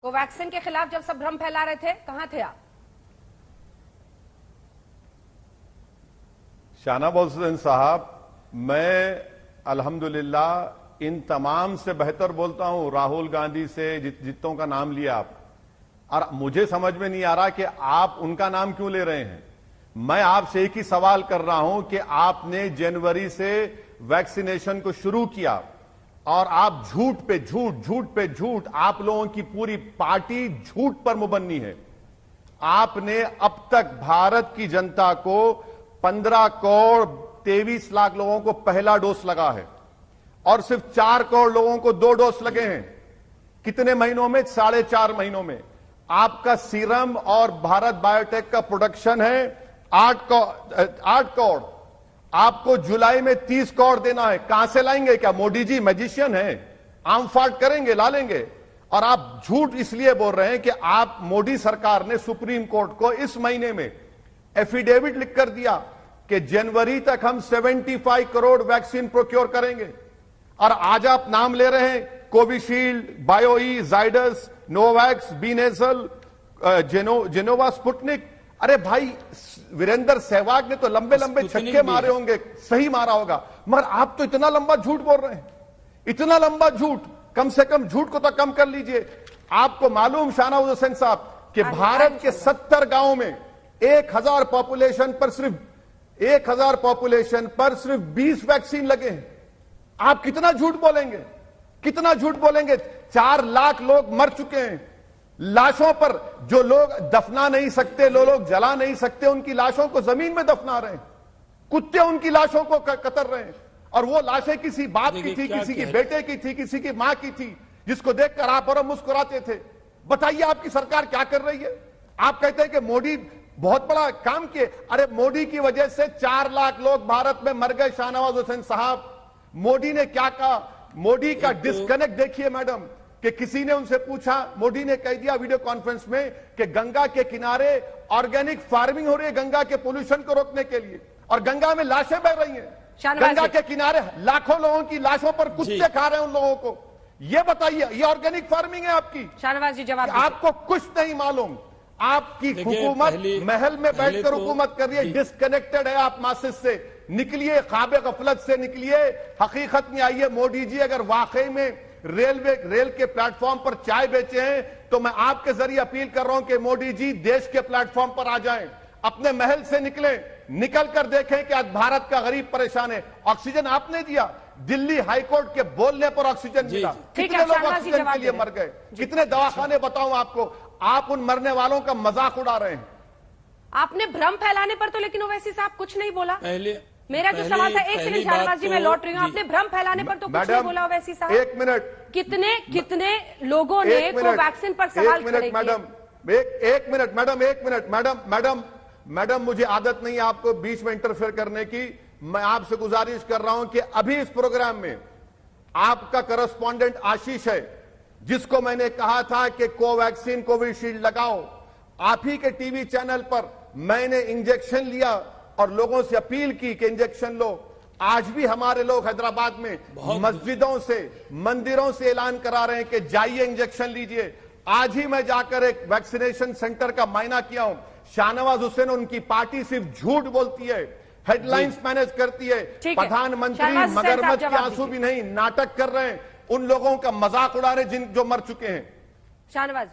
Covaxin के खिलाफ जब सब भ्रम फैला रहे थे, कहां थे आप? शाहनवाज हुसैन साहब, मैं अल्हम्दुलिल्लाह इन तमाम से बेहतर बोलता हूं। राहुल गांधी से जितों का नाम लिया आप, और मुझे समझ में नहीं आ रहा कि आप उनका नाम क्यों ले रहे हैं। मैं आपसे एक ही सवाल कर रहा हूं कि आपने जनवरी से वैक्सीनेशन को शुरू किया और आप झूठ पे झूठ, झूठ पे झूठ, आप लोगों की पूरी पार्टी झूठ पर मुबन्नी है। आपने अब तक भारत की जनता को 15 करोड़ 23 लाख लोगों को पहला डोज लगा है और सिर्फ 4 करोड़ लोगों को 2 डोज लगे हैं। कितने महीनों में? 4.5 महीनों में। आपका सीरम और भारत बायोटेक का प्रोडक्शन है 8 करोड़। आपको जुलाई में 30 करोड़ देना है। कहां से लाएंगे? क्या मोदी जी मैजिशियन है? आम फाट करेंगे, ला लेंगे। और आप झूठ इसलिए बोल रहे हैं कि आप, मोदी सरकार ने सुप्रीम कोर्ट को इस महीने में एफिडेविट लिखकर दिया कि जनवरी तक हम 75 करोड़ वैक्सीन प्रोक्योर करेंगे। और आज आप नाम ले रहे हैं कोविशील्ड, बायोई, जाइडस, नोवैक्स, बीनेजल, जेनोवा, स्पुतनिक। अरे भाई, वीरेंद्र सहवाग ने तो लंबे लंबे छक्के मारे होंगे, सही मारा होगा, मगर आप तो इतना लंबा झूठ बोल रहे हैं, इतना लंबा झूठ। कम से कम झूठ को तो कम कर लीजिए। आपको मालूम शाहनवाज हुसैन साहब कि भारत के 70 गांवों में 1000 पॉपुलेशन पर सिर्फ 20 वैक्सीन लगे हैं। आप कितना झूठ बोलेंगे, कितना झूठ बोलेंगे? 4 लाख लोग मर चुके हैं। लाशों पर जो लोग दफना नहीं सकते, लोग जला नहीं सकते, उनकी लाशों को जमीन में दफना रहे हैं। कुत्ते उनकी लाशों को कतर रहे हैं। और वो लाशें किसी बाप की थी, किसी की बेटे की थी, किसी की मां की थी, जिसको देखकर आप और मुस्कुराते थे। बताइए आपकी सरकार क्या कर रही है? आप कहते हैं कि मोदी बहुत बड़ा काम किए। अरे मोदी की वजह से 4 लाख लोग भारत में मर गए। शाहनवाज हुसैन साहब, मोदी ने क्या कहा? मोदी का डिस्कनेक्ट देखिए मैडम, कि किसी ने उनसे पूछा, मोदी ने कह दिया वीडियो कॉन्फ्रेंस में कि गंगा के किनारे ऑर्गेनिक फार्मिंग हो रही है गंगा के पोल्यूशन को रोकने के लिए, और गंगा में लाशें बह रही हैं। गंगा के किनारे लाखों लोगों की लाशों पर कुत्ते खा रहे हैं उन लोगों को। ये बताइए, ये ऑर्गेनिक फार्मिंग है आपकी? शाहनवाज जी जवाब। आपको कुछ नहीं मालूम। आपकी हुकूमत महल में बैठकर हुकूमत कर रही है, डिस्कनेक्टेड है आप मासिस से। निकलिए, ख्वाब गफलत से निकलिए, हकीकत में आइए। मोदी जी अगर वाकई में रेल के प्लेटफॉर्म पर चाय बेचे हैं, तो मैं आपके जरिए अपील कर रहा हूं कि मोदी जी देश के प्लेटफॉर्म पर आ जाएं, अपने महल से निकलें, निकल कर देखें कि आज भारत का गरीब परेशान है। ऑक्सीजन आपने दिया, दिल्ली हाईकोर्ट के बोलने पर ऑक्सीजन मिला। कितने लोग ऑक्सीजन के लिए मर गए? कितने दवाखाने बताऊं आपको? आप उन मरने वालों का मजाक उड़ा रहे हैं। आपने भ्रम फैलाने पर तो लेकिन ओवैसी साहब कुछ नहीं बोला। मेरा जो सवाल था, एक सेकंड शाहनवाज जी, मैं लौट रही हूँ। आपने भ्रम फैलाने पर तो कुछ नहीं बोला ओवैसी साहब। एक मिनट, कितने लोगों ने कोवैक्सीन पर सवाल खड़े किए? एक मिनट मैडम, मुझे आदत नहीं है आपको बीच में इंटरफेयर करने की। मैं आपसे गुजारिश कर रहा हूं कि अभी इस प्रोग्राम में आपका करस्पॉन्डेंट आशीष है, जिसको मैंने कहा था कि कोवैक्सीन, कोविशील्ड लगाओ। आप ही के टीवी चैनल पर मैंने इंजेक्शन लिया और लोगों से अपील की कि इंजेक्शन लो। आज भी हमारे लोग हैदराबाद में मस्जिदों से, मंदिरों से ऐलान करा रहे हैं कि जाइए इंजेक्शन लीजिए। आज ही मैं जाकर एक वैक्सीनेशन सेंटर का मायना किया हूं। शाहनवाज हुसैन, उनकी पार्टी सिर्फ झूठ बोलती है, हेडलाइंस मैनेज करती है। प्रधानमंत्री मगरमच्छ के आंसू भी नहीं, नाटक कर रहे हैं, उन लोगों का मजाक उड़ा रहे जो मर चुके हैं। शाहनवाज